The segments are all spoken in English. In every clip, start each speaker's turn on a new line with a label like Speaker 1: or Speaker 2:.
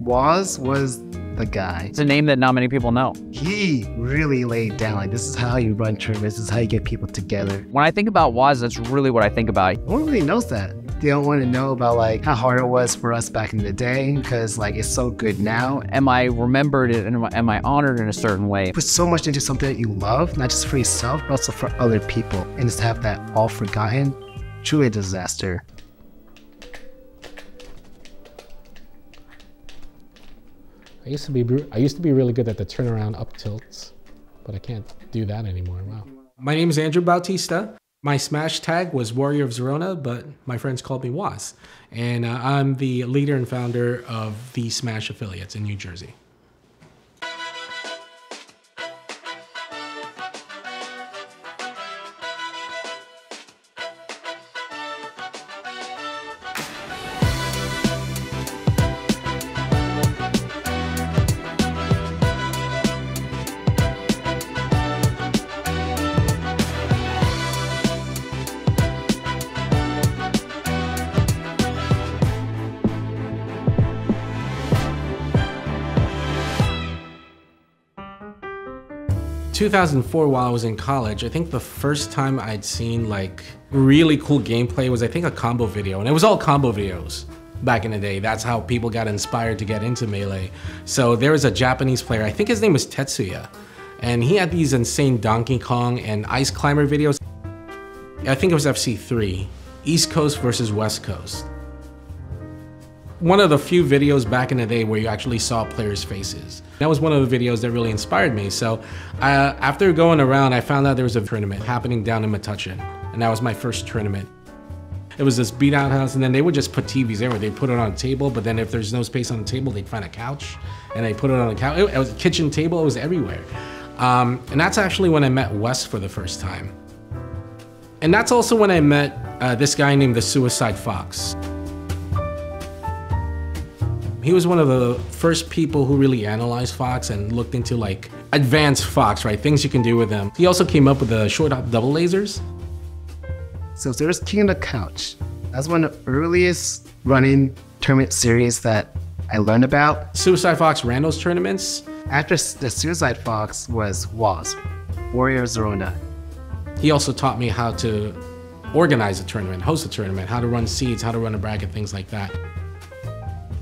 Speaker 1: Woz was the guy.
Speaker 2: It's a name that not many people know.
Speaker 1: He really laid down, like, this is how you run tournaments, this is how you get people together.
Speaker 2: When I think about Woz, that's really what I think about.
Speaker 1: No one really knows that. They don't want to know about like how hard it was for us back in the day, because like it's so good now.
Speaker 2: Am I remembered and am I honored in a certain way?
Speaker 1: Put so much into something that you love, not just for yourself, but also for other people. And just to have that all forgotten, truly a disaster.
Speaker 3: I used to be really good at the turnaround up tilts, but I can't do that anymore. Wow. My name is Andrew Bautista. My Smash tag was Warrior of Zerona, but my friends called me Woz. And I'm the leader and founder of the Smash affiliates in New Jersey. 2004, while I was in college, I think the first time I'd seen like really cool gameplay was I think a combo video, and it was all combo videos back in the day. That's how people got inspired to get into Melee. So there was a Japanese player, I think his name was Tetsuya, and he had these insane Donkey Kong and Ice Climber videos. I think it was FC3, East Coast versus West Coast. One of the few videos back in the day where you actually saw players' faces. That was one of the videos that really inspired me. So after going around, I found out there was a tournament happening down in Metuchen, and that was my first tournament. It was this beat out house, and then they would just put TVs everywhere. They'd put it on a table, but then if there's no space on the table, they'd find a couch, and they put it on a couch. It was a kitchen table, it was everywhere. And that's actually when I met Wes for the first time. And that's also when I met this guy named the Suicide Fox. He was one of the first people who really analyzed Fox and looked into like advanced Fox, right? Things you can do with them. He also came up with the short hop double lasers.
Speaker 1: So there's King of the Couch. That's one of the earliest running tournament series that I learned about.
Speaker 3: Suicide Fox ran those tournaments.
Speaker 1: After the Suicide Fox was Woz, Warrior of Zerona.
Speaker 3: He also taught me how to organize a tournament, host a tournament, how to run seeds, how to run a bracket, things like that.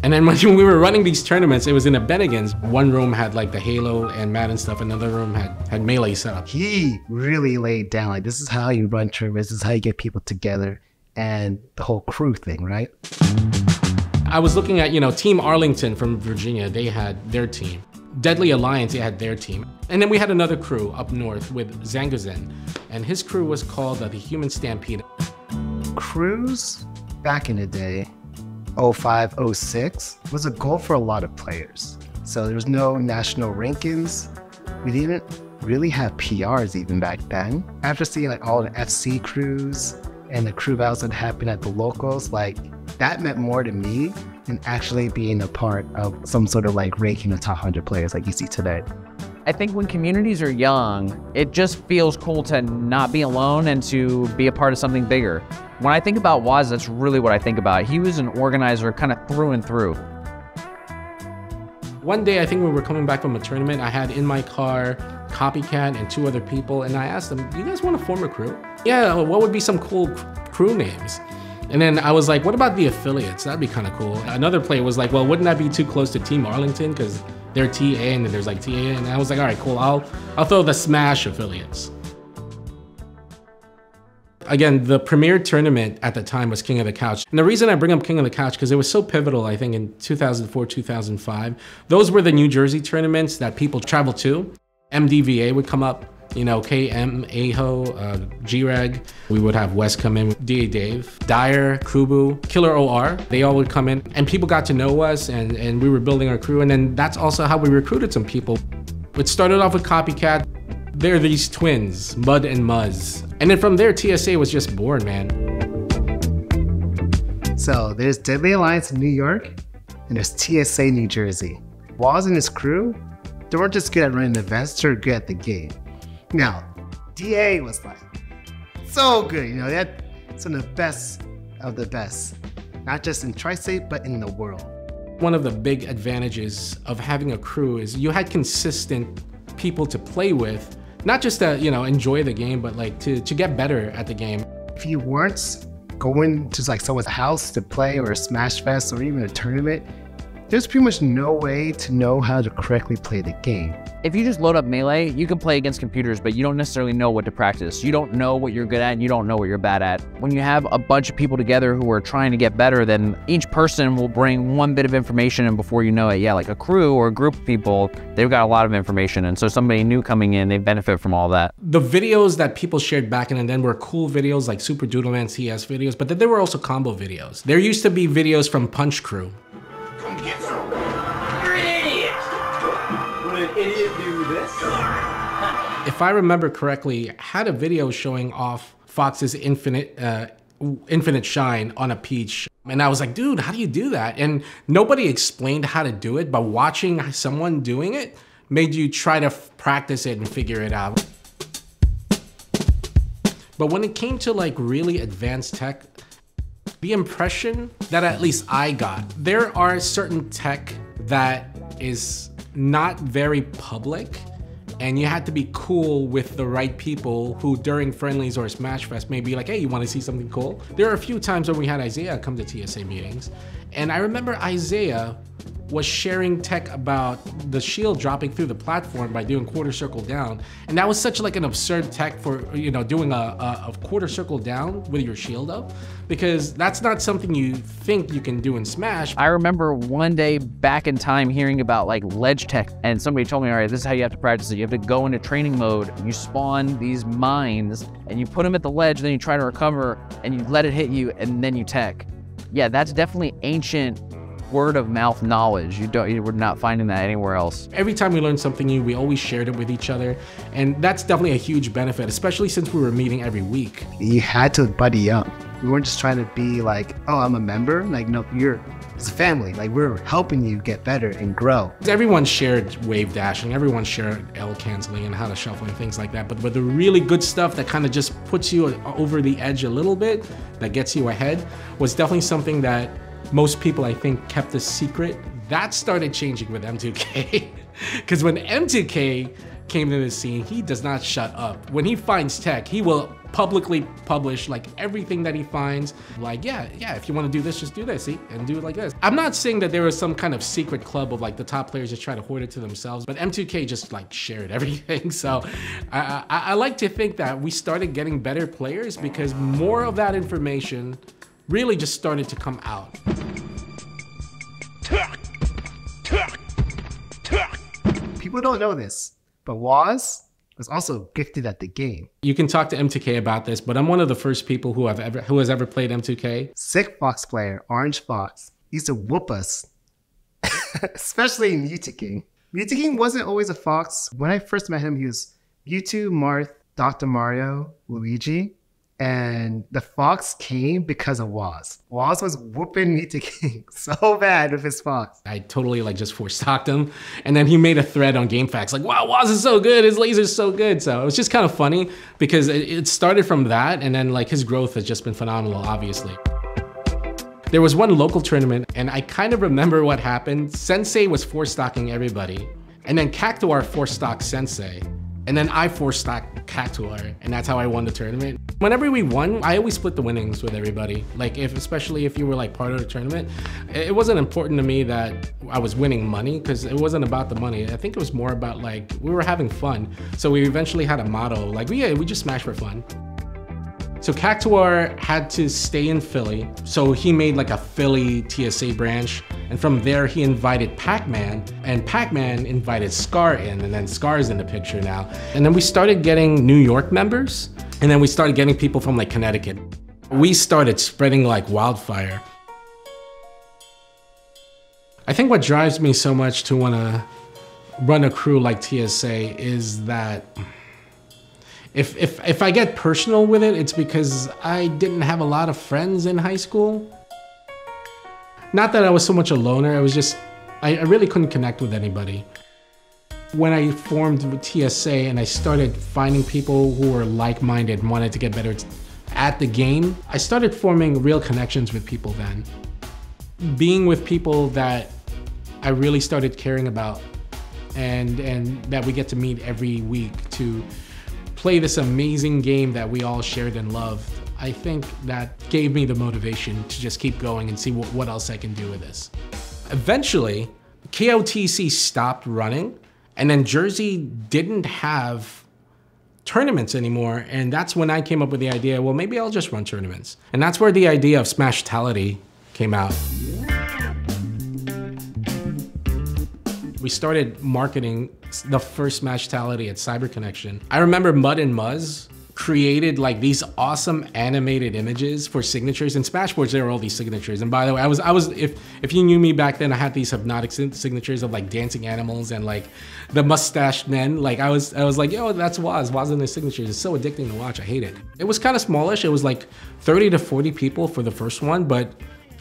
Speaker 3: And then when we were running these tournaments, it was in a Bennigan's. One room had like the Halo and Madden stuff, another room had Melee set up.
Speaker 1: He really laid down, like, this is how you run tournaments, this is how you get people together, and the whole crew thing, right?
Speaker 3: I was looking at, Team Arlington from Virginia, they had their team. Deadly Alliance, they had their team. And then we had another crew up north with Zangozen, and his crew was called the Human Stampede.
Speaker 1: Crews back in the day, 05, 06, was a goal for a lot of players. So there was no national rankings. We didn't really have PRs even back then. After seeing like all the FC crews and the crew battles that happened at the locals, like that meant more to me than actually being a part of some sort of like ranking of top 100 players like you see today.
Speaker 2: I think when communities are young, it just feels cool to not be alone and to be a part of something bigger. When I think about Woz, that's really what I think about. He was an organizer kind of through and through.
Speaker 3: One day, I think when we were coming back from a tournament, I had in my car Copycat and 2 other people, and I asked them, do you guys want to form a crew? Yeah, what would be some cool crew names? And then I was like, what about the affiliates? That'd be kind of cool. Another player was like, well, wouldn't that be too close to Team Arlington? Because they're TA and then there's like TA. And I was like, all right, cool, I'll throw the Smash affiliates. Again, the premier tournament at the time was King of the Couch. And the reason I bring up King of the Couch, because it was so pivotal, I think, in 2004, 2005. Those were the New Jersey tournaments that people traveled to. MDVA would come up, KM, Aho, G-Reg. We would have Wes come in, DA Dave, Dyer, Kubu, Killer OR. They all would come in, and people got to know us, and we were building our crew. And then that's also how we recruited some people. It started off with Copycat. They're these twins, Mud and Muzz. And then from there, TSA was just born, man.
Speaker 1: So there's Deadly Alliance in New York, and there's TSA New Jersey. Woz and his crew, they weren't just good at running events, they were good at the game. Now, DA was like, so good, they had some of the best, not just in Tri-State, but in the world.
Speaker 3: One of the big advantages of having a crew is you had consistent people to play with, not just to, you know, enjoy the game, but like to get better at the game.
Speaker 1: If you weren't going to like someone's house to play or a Smash Fest or even a tournament, there's pretty much no way to know how to correctly play the game.
Speaker 2: If you just load up Melee, you can play against computers, but you don't necessarily know what to practice. You don't know what you're good at and you don't know what you're bad at. When you have a bunch of people together who are trying to get better, then each person will bring one bit of information, and before you know it, yeah, like a crew or a group of people, they've got a lot of information. And so somebody new coming in, they benefit from all that.
Speaker 3: The videos that people shared back in and then were cool videos like Super Doodleman CS videos, but then there were also combo videos. There used to be videos from Punch Crew.
Speaker 4: Come get some. You're an idiot. Would an idiot do this?
Speaker 3: If I remember correctly, had a video showing off Fox's infinite shine on a Peach. And I was like, dude, how do you do that? And nobody explained how to do it, but watching someone doing it made you try to practice it and figure it out. But when it came to like really advanced tech, the impression that at least I got, there are certain tech that is not very public, and you had to be cool with the right people who during friendlies or Smash Fest may be like, hey, you want to see something cool? There are a few times when we had Isaiah come to TSA meetings, and I remember Isaiah was sharing tech about the shield dropping through the platform by doing quarter circle down. And that was such like an absurd tech for, you know, doing a quarter circle down with your shield up, because that's not something you think you can do in Smash.
Speaker 2: I remember one day back in time hearing about like ledge tech, and somebody told me, all right, this is how you have to practice it. You have to go into training mode, you spawn these mines, and you put them at the ledge, then you try to recover, and you let it hit you, and then you tech. Yeah, that's definitely ancient word of mouth knowledge. We're not finding that anywhere else.
Speaker 3: Every time we learned something new, we always shared it with each other. And that's definitely a huge benefit, especially since we were meeting every week.
Speaker 1: You had to buddy up. We weren't just trying to be like, oh, I'm a member. Like, no, it's a family. Like, we're helping you get better and grow.
Speaker 3: Everyone shared wave dashing, everyone shared L canceling and how to shuffle and things like that. But with the really good stuff that kind of just puts you over the edge a little bit, that gets you ahead, was definitely something that most people, I think, kept a secret. That started changing with M2K. Because when M2K came to the scene, he does not shut up. When he finds tech, he will publicly publish like everything that he finds. Like, yeah, if you want to do this, just do this, see? And do it like this. I'm not saying that there was some kind of secret club of like the top players just try to hoard it to themselves, but M2K just like shared everything. So I like to think that we started getting better players because more of that information really just started to come out.
Speaker 1: People don't know this, but Waz was also gifted at the game.
Speaker 3: You can talk to M2K about this, but I'm one of the first people who has ever played M2K.
Speaker 1: Sick Fox player, Orange Fox, used to whoop us, especially in Mewtwo King. Mewtwo King wasn't always a fox. When I first met him, he was Mewtwo, Marth, Dr. Mario, Luigi, and the fox came because of Waz. Waz was whooping Mewtwo King so bad with his fox.
Speaker 3: I totally like just force-stocked him, and then he made a thread on GameFAQs like, wow, Waz is so good, his laser's so good. So it was just kind of funny because it started from that, and then like his growth has just been phenomenal, obviously. There was one local tournament, and I kind of remember what happened. Sensei was force-stocking everybody, and then Cactuar force-stocked Sensei. And then I force-stocked Cactuar, and that's how I won the tournament. Whenever we won, I always split the winnings with everybody. Like, especially if you were like part of the tournament, it wasn't important to me that I was winning money because it wasn't about the money. I think it was more about like, we were having fun. So we eventually had a motto, like, we just smash for fun. So Cactuar had to stay in Philly, so he made like a Philly TSA branch, and from there he invited Pac-Man, and Pac-Man invited Scar in, and then Scar's in the picture now. And then we started getting New York members, and then we started getting people from like Connecticut. We started spreading like wildfire. I think what drives me so much to want to run a crew like TSA is that if I get personal with it, it's because I didn't have a lot of friends in high school. Not that I was so much a loner, it was just, I really couldn't connect with anybody. When I formed TSA and I started finding people who were like-minded and wanted to get better at the game, I started forming real connections with people then. Being with people that I really started caring about, and that we get to meet every week to play this amazing game that we all shared and loved. I think that gave me the motivation to just keep going and see what else I can do with this. Eventually, KOTC stopped running, and then Jersey didn't have tournaments anymore, and that's when I came up with the idea, well, maybe I'll just run tournaments. And that's where the idea of Smashtality came out. We started marketing the first Smashtality at Cyber Connection. I remember Mud and Muzz created like these awesome animated images for signatures. In Smashboards, there were all these signatures. And by the way, if you knew me back then, I had these hypnotic signatures of like dancing animals and like the mustached men. Like I was like, yo, that's Woz and their signatures. It's so addicting to watch. I hate it. It was kind of smallish. It was like 30 to 40 people for the first one, but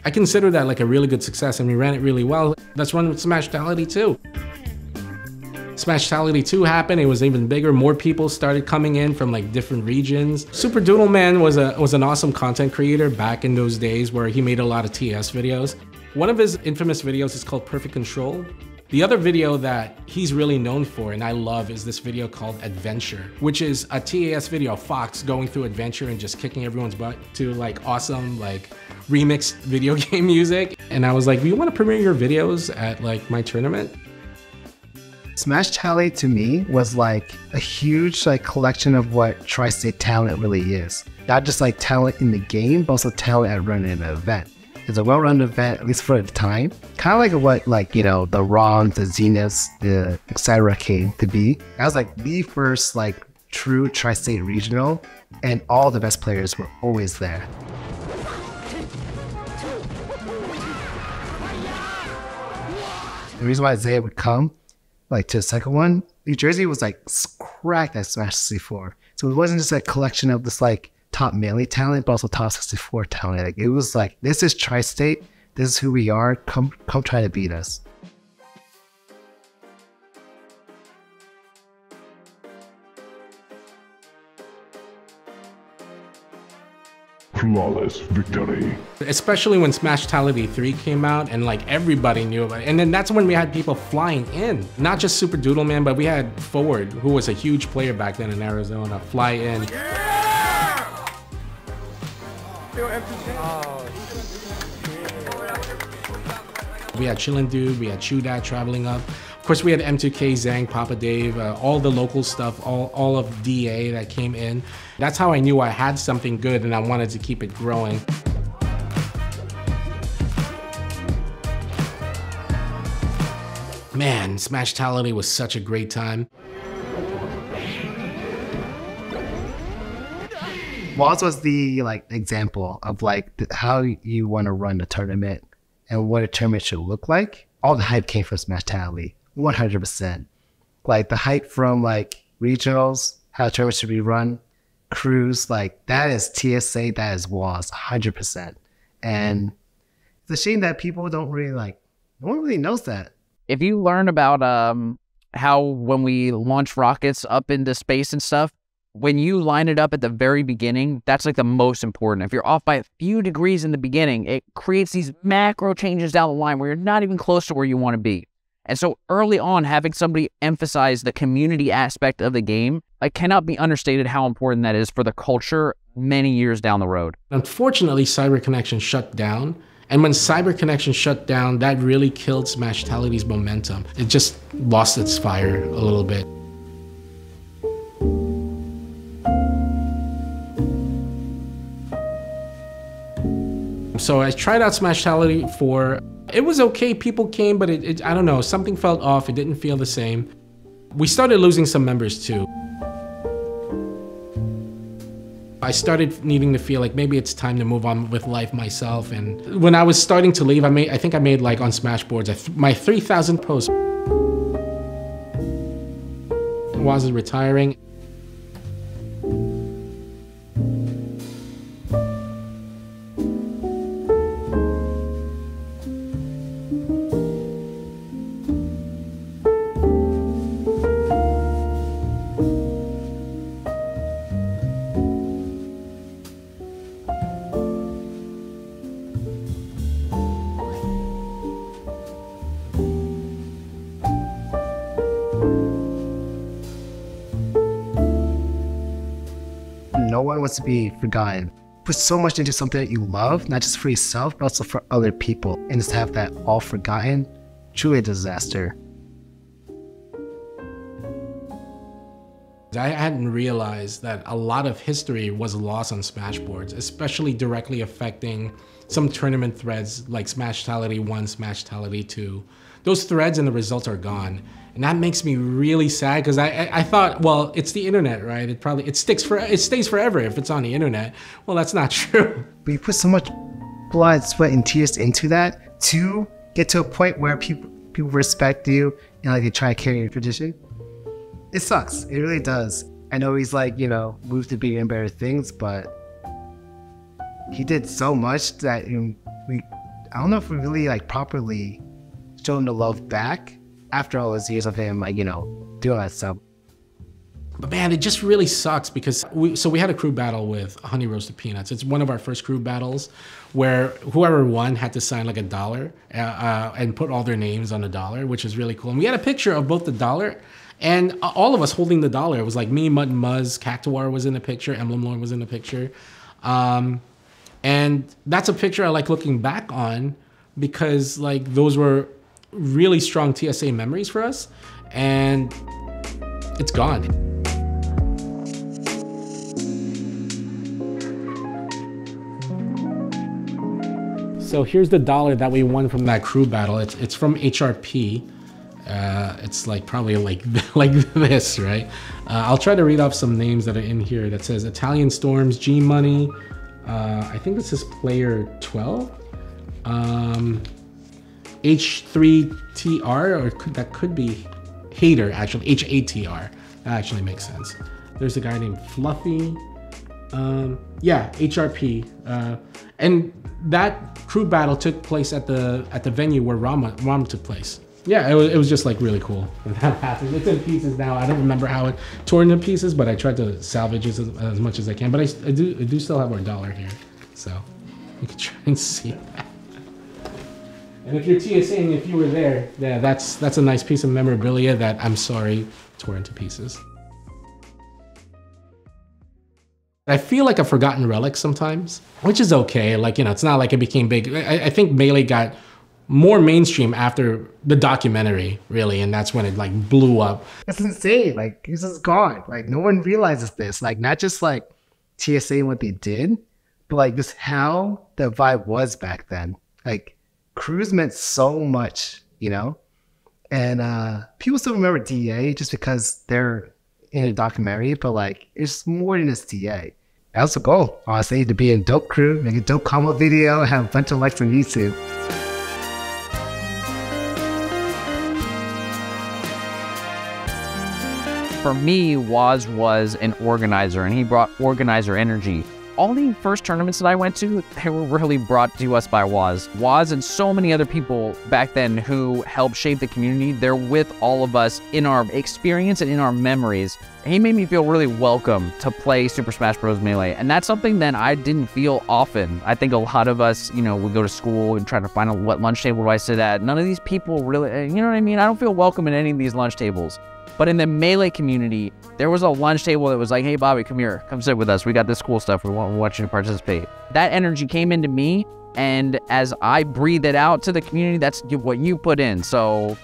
Speaker 3: I consider that like a really good success, and we ran it really well. Let's run with Smashtality 2. Smashtality 2 happened, it was even bigger. More people started coming in from like different regions. Super Doodle Man was an awesome content creator back in those days where he made a lot of TS videos. One of his infamous videos is called Perfect Control. The other video that he's really known for and I love is this video called Adventure, which is a TAS video of Fox going through adventure and just kicking everyone's butt to like awesome like remixed video game music. And I was like, do you want to premiere your videos at like my tournament?
Speaker 1: Smashtality to me was like a huge like collection of what Tri-State talent really is. Not just like talent in the game, but also talent at running an event. It's a well-run event, at least for the time. Kind of like what like, you know, the ROMs, the Zeniths, the etc. came to be. That was like the first like true Tri-State regional, and all the best players were always there. The reason why Isaiah would come like to the second one, New Jersey was like cracked at Smash 64. So it wasn't just a collection of this like top melee talent, but also top 64 talent. Like, it was like, this is Tri-State, this is who we are, come try to beat us.
Speaker 5: Flawless victory.
Speaker 3: Especially when Smashtality 3 came out and like everybody knew about it. And then that's when we had people flying in. Not just Super Doodle Man, but we had Forward, who was a huge player back then in Arizona, fly in.
Speaker 4: Yeah!
Speaker 3: We had Chillin' Dude, we had Chew Dad traveling up. Of course, we had M2K, Zang, Papa Dave, all the local stuff, all of DA that came in. That's how I knew I had something good and I wanted to keep it growing. Man, Smashtality was such a great time.
Speaker 1: Woz was the like example of like how you want to run a tournament and what a tournament should look like. All the hype came from Smashtality, 100%. Like the hype from like regionals, how tournaments should be run, crews, like that is TSA, that is Woz, 100%. And it's a shame that people don't really like, no one really knows that.
Speaker 2: If you learn about how when we launch rockets up into space and stuff, when you line it up at the very beginning, that's like the most important. If you're off by a few degrees in the beginning, it creates these macro changes down the line where you're not even close to where you want to be. And so early on, having somebody emphasize the community aspect of the game, it cannot be understated how important that is for the culture many years down the road.
Speaker 3: Unfortunately, Cyber Connection shut down. And when Cyber Connection shut down, that really killed Smashtality's momentum. It just lost its fire a little bit. So I tried out Smashtality 4. It was okay, people came, but I don't know, something felt off, it didn't feel the same. We started losing some members too. I started needing to feel like maybe it's time to move on with life myself. And when I was starting to leave, I think I made like on Smashboards, my 3,000th post. Was retiring.
Speaker 1: no one wants to be forgotten. Put so much into something that you love, not just for yourself, but also for other people. And just to have that all forgotten, truly a disaster.
Speaker 3: I hadn't realized that a lot of history was lost on Smashboards, especially directly affecting some tournament threads like Smashtality 1, Smashtality 2. Those threads and the results are gone. And that makes me really sad because I thought, well, it's the internet, right? It stays forever if it's on the internet. Well, that's not true.
Speaker 1: But you put so much blood, sweat, and tears into that to get to a point where people respect you and like they try to carry your tradition. It sucks. It really does. I know he's like, you know, moved to bigger and better things, but he did so much that I don't know if we really like properly showed him the love back after all those years of him, like, you know, doing that stuff.
Speaker 3: But man, it just really sucks because we had a crew battle with Honey Roasted Peanuts. It's one of our first crew battles where whoever won had to sign like $1 and put all their names on $1, which is really cool. And we had a picture of both the dollar and all of us holding the $1. It was like me, Mud and Muzz, Cactuar was in the picture, Emblem Lord was in the picture. And that's a picture I like looking back on because like those were really strong TSA memories for us, and it's gone. So here's the $1 that we won from that crew battle. It's from HRP. It's like probably like this, right? I'll try to read off some names that are in here. That says Italian Storms, G Money. I think this is player 12. H3TR, or that could be Hater, actually, HATR. That actually makes sense. There's a guy named Fluffy. Yeah, HRP. And that crew battle took place at the venue where Rama took place. Yeah, it was just like really cool when that happened. It's in pieces now. I don't remember how it tore into pieces, but I tried to salvage it as much as I can. But I do still have our $1 here, so you can try and see that. And if you're TSAing, if you were there, yeah, that's a nice piece of memorabilia that I'm sorry tore into pieces. I feel like a forgotten relic sometimes, which is okay. Like, you know, it's not like it became big. I think Melee got more mainstream after the documentary, really, and that's when it like blew up.
Speaker 1: That's insane. Like, this is gone. Like, no one realizes this. Like, not just like TSA and what they did, but like just how the vibe was back then. Like, crews meant so much, you know? And people still remember DA just because they're in a documentary, but like, it's more than just DA. That was the goal, honestly, to be in a dope crew, make a dope combo video, have a bunch of likes on YouTube.
Speaker 2: For me, Woz was an organizer, and he brought organizer energy. All the first tournaments that I went to, they were really brought to us by Woz. Woz and so many other people back then who helped shape the community, they're with all of us in our experience and in our memories. He made me feel really welcome to play Super Smash Bros. Melee, and that's something that I didn't feel often. I think a lot of us, you know, would go to school and try to find out what lunch table do I sit at. None of these people really, you know what I mean? I don't feel welcome in any of these lunch tables. But in the Melee community, there was a lunch table that was like, hey, Bobby, come here. Come sit with us. We got this cool stuff. We want you to participate. That energy came into me, and as I breathe it out to the community, that's what you put in. So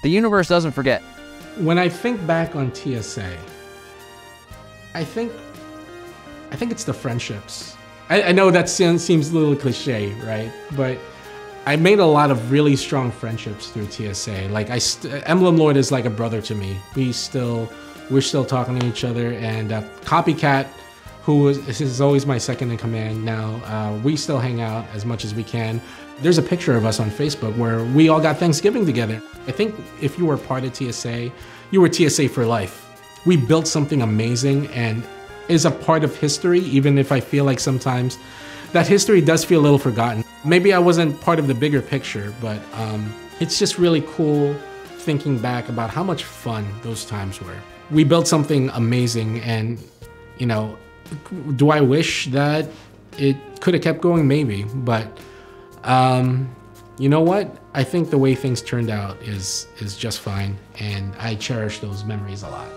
Speaker 2: the universe doesn't forget.
Speaker 3: When I think back on TSA, I think it's the friendships. I know that seems a little cliche, right? But I made a lot of really strong friendships through TSA. Like Emblem Lord is like a brother to me. We're still talking to each other, and Copycat, who is always my second in command now, we still hang out as much as we can. There's a picture of us on Facebook where we all got Thanksgiving together. I think if you were part of TSA, you were TSA for life. We built something amazing and is a part of history, even if I feel like sometimes that history does feel a little forgotten. Maybe I wasn't part of the bigger picture, but it's just really cool thinking back about how much fun those times were. We built something amazing, and, you know, do I wish that it could have kept going? Maybe, but you know what? I think the way things turned out is just fine, and I cherish those memories a lot.